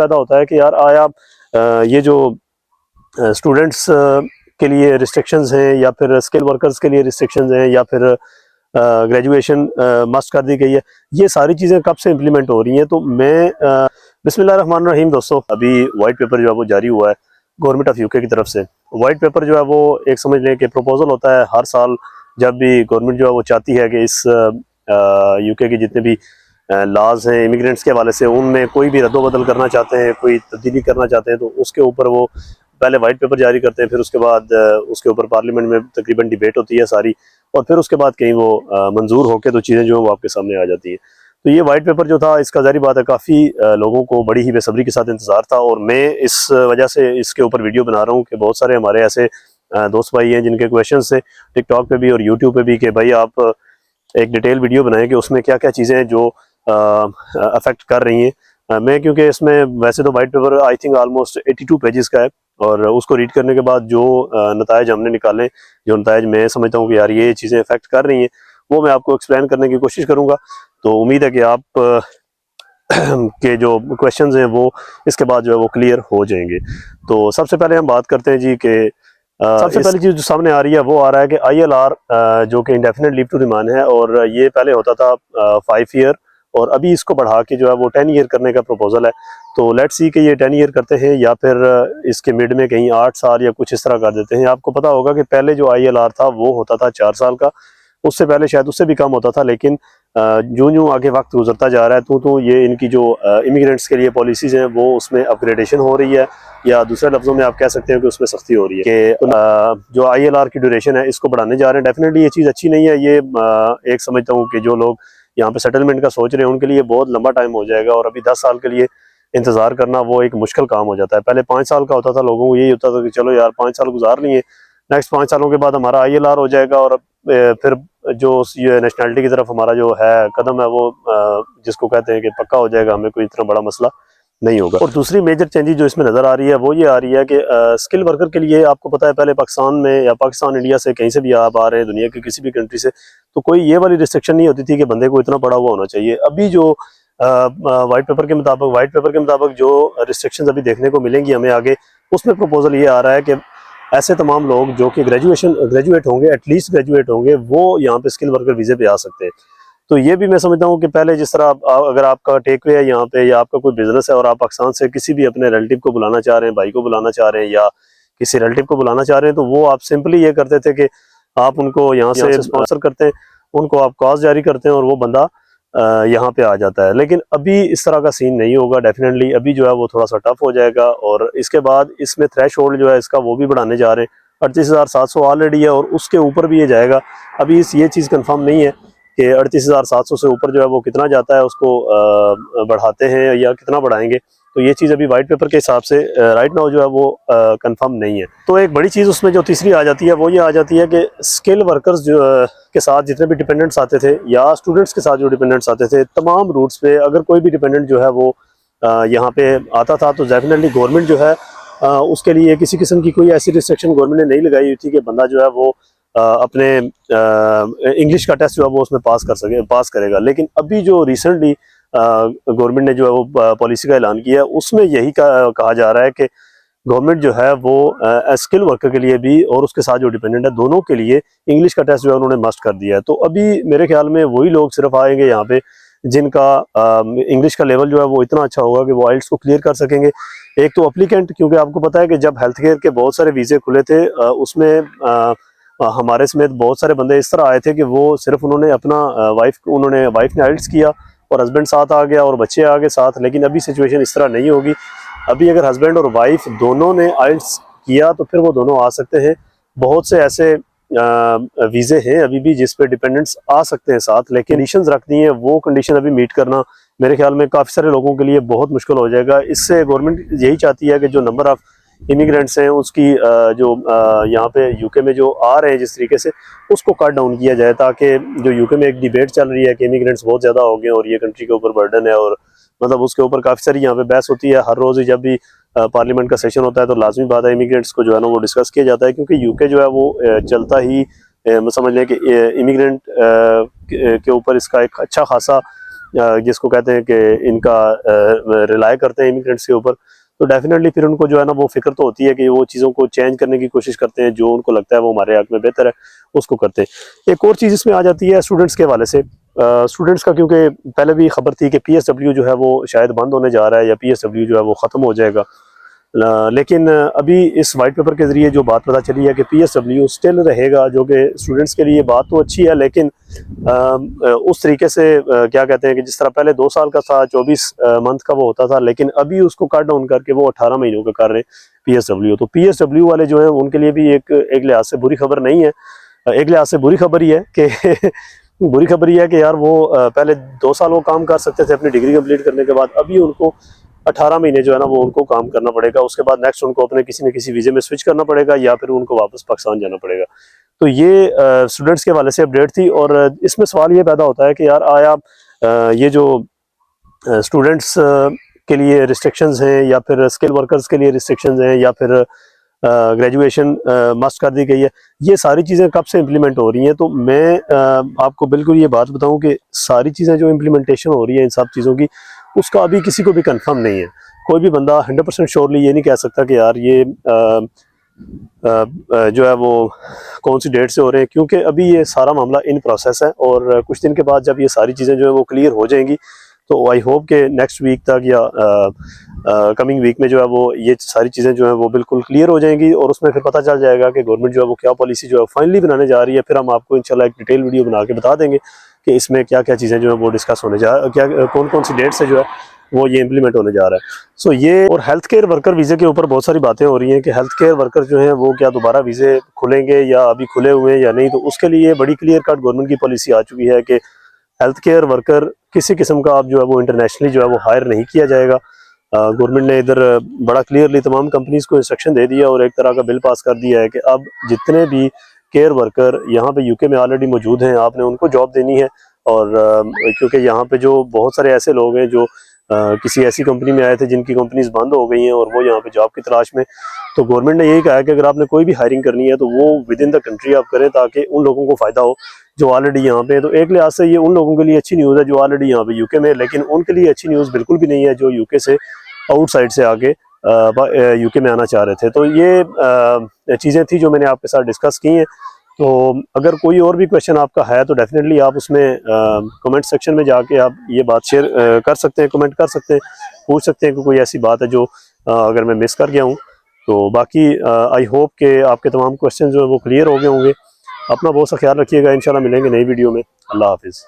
पैदा होता है कि यार आया ये जो स्टूडेंट्स के लिए रिस्ट्रिक्शंस हैं या फिर स्किल वर्कर्स के लिए रिस्ट्रिक्शंस हैं या फिर ग्रेजुएशन मस्ट कर दी गई है, ये सारी चीज़ें कब से इम्प्लीमेंट हो रही हैं। तो मैं बिस्मिल्लाहिर्रहमानिर्रहीम दोस्तों, अभी वाइट पेपर जो है वो जारी हुआ है गवर्नमेंट ऑफ यूके की तरफ से। वाइट पेपर जो है वो एक समझ लें कि प्रपोजल होता है हर साल, जब भी गवर्नमेंट जो है वो चाहती है कि इस यूके के जितने भी लॉज हैं इमिग्रेंट्स के हवाले से उनमें कोई भी रद्दोबदल करना चाहते हैं, कोई तब्दीली करना चाहते हैं, तो उसके ऊपर वो पहले वाइट पेपर जारी करते हैं। फिर उसके बाद उसके ऊपर पार्लियामेंट में तकरीबन डिबेट होती है सारी, और फिर उसके बाद कहीं वो मंजूर होकर तो चीज़ें जो है वो आपके सामने आ जाती हैं। तो ये वाइट पेपर जो था, इसका जारी बात है काफ़ी लोगों को बड़ी ही बेसब्री के साथ इंतज़ार था, और मैं इस वजह से इसके ऊपर वीडियो बना रहा हूँ कि बहुत सारे हमारे ऐसे दोस्त भाई हैं जिनके क्वेश्चन थे टिकटॉक पे भी और यूट्यूब पे भी कि भाई आप एक डिटेल वीडियो बनाएं कि उसमें क्या क्या चीज़ें हैं जो अफेक्ट कर रही हैं। मैं क्योंकि इसमें वैसे तो white paper I think almost 82 pages का है, और उसको रीड करने के बाद जो नतायज हमने निकाले, जो नतायज मैं समझता हूँ कि यार ये चीज़ें अफेक्ट कर रही हैं, वो मैं आपको एक्सप्लेन करने की कोशिश करूँगा। तो उम्मीद है कि आप के जो क्वेश्चंस हैं वो इसके बाद जो है वो क्लियर हो जाएंगे। तो सबसे पहले हम बात करते हैं जी कि सबसे पहली चीज़ जो सामने आ रही है वो आ रहा है कि ILR जो कि इंडेफिनिट लीव टू रिमांड है, और ये पहले होता था 5 ईयर, और अभी इसको बढ़ा के जो है वो 10 ईयर करने का प्रपोजल है। तो लेट्स सी कि ये 10 ईयर करते हैं या फिर इसके मिड में कहीं 8 साल या कुछ इस तरह कर देते हैं। आपको पता होगा कि पहले जो ILR था वो होता था 4 साल का, उससे पहले शायद उससे भी कम होता था, लेकिन जो जो आगे वक्त गुजरता जा रहा है तो ये इनकी जो इमिग्रेंट्स के लिए पॉलिसीज़ हैं वो उसमें अपग्रेडेशन हो रही है, या दूसरे लफ्ज़ों में आप कह सकते हैं कि उसमें सख्ती हो रही है कि जो ILR की ड्यूरेशन है इसको बढ़ाने जा रहे हैं। डेफिनेटली ये चीज़ अच्छी नहीं है। ये एक समझता हूँ कि जो लोग यहाँ पे सेटलमेंट का सोच रहे हैं उनके लिए बहुत लंबा टाइम हो जाएगा, और अभी 10 साल के लिए इंतज़ार करना वो एक मुश्किल काम हो जाता है। पहले 5 साल का होता था, लोगों को यही होता था कि चलो यार 5 साल गुजार लिए, नेक्स्ट 5 सालों के बाद हमारा ILR हो जाएगा, और फिर जो ये नेशनैलिटी की तरफ हमारा जो है कदम है वो जिसको कहते हैं कि पक्का हो जाएगा, हमें कोई इतना बड़ा मसला नहीं होगा। और दूसरी मेजर चेंजेस जो इसमें नज़र आ रही है वो ये आ रही है कि स्किल वर्कर के लिए आपको पता है पहले पाकिस्तान में या पाकिस्तान इंडिया से कहीं से भी आप आ रहे हैं दुनिया के किसी भी कंट्री से, तो कोई ये वाली रिस्ट्रिक्शन नहीं होती थी कि बंदे को इतना पड़ा हुआ होना चाहिए। अभी जो वाइट पेपर के मुताबिक जो रिस्ट्रिक्शंस अभी देखने को मिलेंगी हमें आगे, उसमें प्रपोजल ये आ रहा है कि ऐसे तमाम लोग जो कि ग्रेजुएट होंगे, एटलीस्ट ग्रेजुएट होंगे, वो यहाँ पे स्किल वर्कर वीज़े पे आ सकते हैं। तो ये भी मैं समझता हूँ कि पहले जिस तरह अगर आपका टेक वे है यहाँ पे या आपका कोई बिजनेस है और आप पाकिस्तान से किसी भी अपने रिलेटिव को बुलाना चाह रहे हैं, भाई को बुलाना चाह रहे हैं या किसी रिलेटिव को बुलाना चाह रहे हैं, तो वो आप सिंपली ये करते थे कि आप उनको यहाँ से स्पॉन्सर करते हैं, उनको आप कॉस्ट जारी करते हैं और वो बंदा यहाँ पे आ जाता है। लेकिन अभी इस तरह का सीन नहीं होगा। डेफिनेटली अभी जो है वो थोड़ा सा टफ हो जाएगा, और इसके बाद इसमें थ्रेश होल्ड जो है इसका वो भी बढ़ाने जा रहे हैं। 38,700 ऑलरेडी है और उसके ऊपर भी ये जाएगा। अभी ये चीज़ कंफर्म नहीं है कि 38,700 से ऊपर जो है वो कितना जाता है, उसको बढ़ाते हैं या कितना बढ़ाएंगे। तो ये चीज़ अभी वाइट पेपर के हिसाब से राइट नाउ जो है वो कंफर्म नहीं है। तो एक बड़ी चीज़ उसमें जो तीसरी आ जाती है वो ये आ जाती है कि स्किल वर्कर्स जो के साथ जितने भी डिपेंडेंट्स आते थे या स्टूडेंट्स के साथ जो डिपेंडेंट्स आते थे, तमाम रूट्स पे अगर कोई भी डिपेंडेंट जो है वो यहाँ पे आता था तो डेफिनेटली गवर्नमेंट जो है उसके लिए किसी किस्म की कोई ऐसी रिस्ट्रिक्शन गवर्नमेंट ने नहीं लगाई हुई थी कि बंदा जो है वो अपने इंग्लिश का टेस्ट जो है वो उसमें पास करेगा। लेकिन अभी जो रिसेंटली गवर्नमेंट ने जो है वो पॉलिसी का ऐलान किया है, उसमें यही कहा जा रहा है कि गवर्नमेंट जो है वो स्किल वर्कर के लिए भी और उसके साथ जो डिपेंडेंट है दोनों के लिए इंग्लिश का टेस्ट जो है उन्होंने मस्ट कर दिया है। तो अभी मेरे ख्याल में वही लोग सिर्फ आएंगे यहाँ पे जिनका इंग्लिश का लेवल जो है वो इतना अच्छा होगा कि वो आइल्स को क्लियर कर सकेंगे। एक तो अप्लीकेंट, क्योंकि आपको पता है कि जब हेल्थ केयर के बहुत सारे वीज़े खुले थे उसमें हमारे समेत बहुत सारे बंदे इस तरह आए थे कि वो सिर्फ उन्होंने वाइफ ने आइल्स किया और हस्बैंड साथ आ गया और बच्चे आ गए साथ। लेकिन अभी सिचुएशन इस तरह नहीं होगी। अभी अगर हस्बैंड और वाइफ दोनों ने आइल्स किया तो फिर वो दोनों आ सकते हैं। बहुत से ऐसे वीज़े हैं अभी भी जिस पे डिपेंडेंट्स आ सकते हैं साथ, लेकिन कंडीशंस रख दी हैं, वो कंडीशन अभी मीट करना मेरे ख्याल में काफ़ी सारे लोगों के लिए बहुत मुश्किल हो जाएगा। इससे गवर्नमेंट यही चाहती है कि जो नंबर ऑफ़ इमिग्रेंट्स हैं उसकी जो यहाँ पे यूके में जो आ रहे हैं जिस तरीके से उसको कट डाउन किया जाए, ताकि जो यूके में एक डिबेट चल रही है कि इमिग्रेंट्स बहुत ज़्यादा हो गए और ये कंट्री के ऊपर बर्डन है, और मतलब उसके ऊपर काफ़ी सारी यहाँ पे बहस होती है। हर रोज़ जब भी पार्लियामेंट का सेशन होता है तो लाजमी बात है इमिग्रेंट्स को जो है ना वो डिस्कस किया जाता है, क्योंकि यूके जो है वो चलता ही समझ लें कि इमिग्रेंट के ऊपर इसका एक अच्छा खासा जिसको कहते हैं कि इनका रिलाय करते हैं इमिग्रेंट्स के ऊपर, तो डेफिनेटली फिर उनको जो है ना वो फिक्र तो होती है कि वो चीज़ों को चेंज करने की कोशिश करते हैं, जो उनको लगता है वो हमारे हक में बेहतर है उसको करते हैं। एक और चीज़ इसमें आ जाती है स्टूडेंट्स के हवाले से। स्टूडेंट्स का क्योंकि पहले भी खबर थी कि PSW जो है वो शायद बंद होने जा रहा है या PSW जो है वो ख़त्म हो जाएगा, लेकिन अभी इस वाइट पेपर के ज़रिए जो बात पता चली है कि PSW स्टिल रहेगा, जो कि स्टूडेंट्स के लिए बात तो अच्छी है, लेकिन उस तरीके से क्या कहते हैं कि जिस तरह पहले 2 साल का था, 24 मंथ का वो होता था, लेकिन अभी उसको कट डाउन करके वो 18 महीनों का कर रहे हैं PSW। तो PSW वाले जो हैं उनके लिए भी एक लिहाज से बुरी खबर नहीं है, एक लिहाज से बुरी खबर ही है कि बुरी खबर ये है कि यार वो पहले 2 साल वो काम कर सकते थे अपनी डिग्री कंप्लीट करने के बाद, अभी उनको 18 महीने जो है ना वो उनको काम करना पड़ेगा। उसके बाद नेक्स्ट उनको अपने किसी न किसी वीज़े में स्विच करना पड़ेगा या फिर उनको वापस पाकिस्तान जाना पड़ेगा। तो ये स्टूडेंट्स के हवाले से अपडेट थी। और इसमें सवाल ये पैदा होता है कि यार आया ये जो स्टूडेंट्स के लिए रिस्ट्रिक्शंस हैं या फिर स्किल वर्कर्स के लिए रिस्ट्रिक्शंस हैं या फिर ग्रेजुएशन मस्ट कर दी गई है, ये सारी चीज़ें कब से इम्प्लीमेंट हो रही हैं? तो मैं आपको बिल्कुल ये बात बताऊं कि सारी चीज़ें जो इम्प्लीमेंटेशन हो रही है इन सब चीज़ों की, उसका अभी किसी को भी कंफर्म नहीं है। कोई भी बंदा 100% श्योरली ये नहीं कह सकता कि यार ये जो है वो कौन सी डेट से हो रहे हैं, क्योंकि अभी ये सारा मामला इन प्रोसेस है। और कुछ दिन के बाद जब ये सारी चीज़ें जो है वो क्लियर हो जाएंगी, तो आई होप कि नेक्स्ट वीक तक या कमिंग वीक में जो है वो ये सारी चीज़ें जो है वो बिल्कुल क्लियर हो जाएंगी, और उसमें फिर पता चल जाएगा कि गवर्नमेंट जो है वो क्या पॉलिसी जो है फाइनली बनाने जा रही है। फिर हम आपको इंशाल्लाह एक डिटेल वीडियो बना के बता देंगे कि इसमें क्या क्या चीज़ें जो है वो डिस्कस होने क्या कौन कौन सी डेट से जो है वो ये इम्प्लीमेंट होने जा रहा है। सो ये और हेल्थ केयर वर्कर वीज़े के ऊपर बहुत सारी बातें हो रही हैं कि हेल्थ केयर वर्कर जो हैं वो क्या दोबारा वीज़े खुलेंगे या अभी खुले हुए हैं या नहीं। तो उसके लिए बड़ी क्लियर कट गवर्नमेंट की पॉलिसी आ चुकी है कि हेल्थ केयर वर्कर किसी किस्म का अब जो है वो इंटरनेशनली जो है वो हायर नहीं किया जाएगा। गवर्नमेंट ने इधर बड़ा क्लियरली तमाम कंपनीज को इंस्ट्रक्शन दे दिया और एक तरह का बिल पास कर दिया है कि अब जितने भी केयर वर्कर यहाँ पे यूके में ऑलरेडी मौजूद हैं, आपने उनको जॉब देनी है। और क्योंकि यहाँ पे जो बहुत सारे ऐसे लोग हैं जो किसी ऐसी कंपनी में आए थे जिनकी कंपनीज बंद हो गई हैं और वो यहाँ पे जॉब की तलाश में, तो गवर्नमेंट ने यही कहा है कि अगर आपने कोई भी हायरिंग करनी है तो वो विद इन द कंट्री आप करें, ताकि उन लोगों को फ़ायदा हो जो ऑलरेडी यहाँ पे है। तो एक लिहाज से ये उन लोगों के लिए अच्छी न्यूज़ है जो ऑलरेडी यहाँ पे यूके में, लेकिन उनके लिए अच्छी न्यूज़ बिल्कुल भी नहीं है जो यूके से आउटसाइड से आके यूके में आना चाह रहे थे। तो ये चीज़ें थी जो मैंने आपके साथ डिस्कस की हैं। तो अगर कोई और भी क्वेश्चन आपका है तो डेफिनेटली आप उसमें कमेंट सेक्शन में जाके आप ये बात शेयर कर सकते हैं, कमेंट कर सकते हैं, पूछ सकते हैं कि कोई ऐसी बात है जो अगर मैं मिस कर गया हूँ। तो बाकी आई होप कि आपके तमाम क्वेश्चन जो है वो क्लियर हो गए होंगे। अपना बहुत सा ख्याल रखिएगा, इंशाल्लाह मिलेंगे नई वीडियो में। अल्लाह हाफिज़।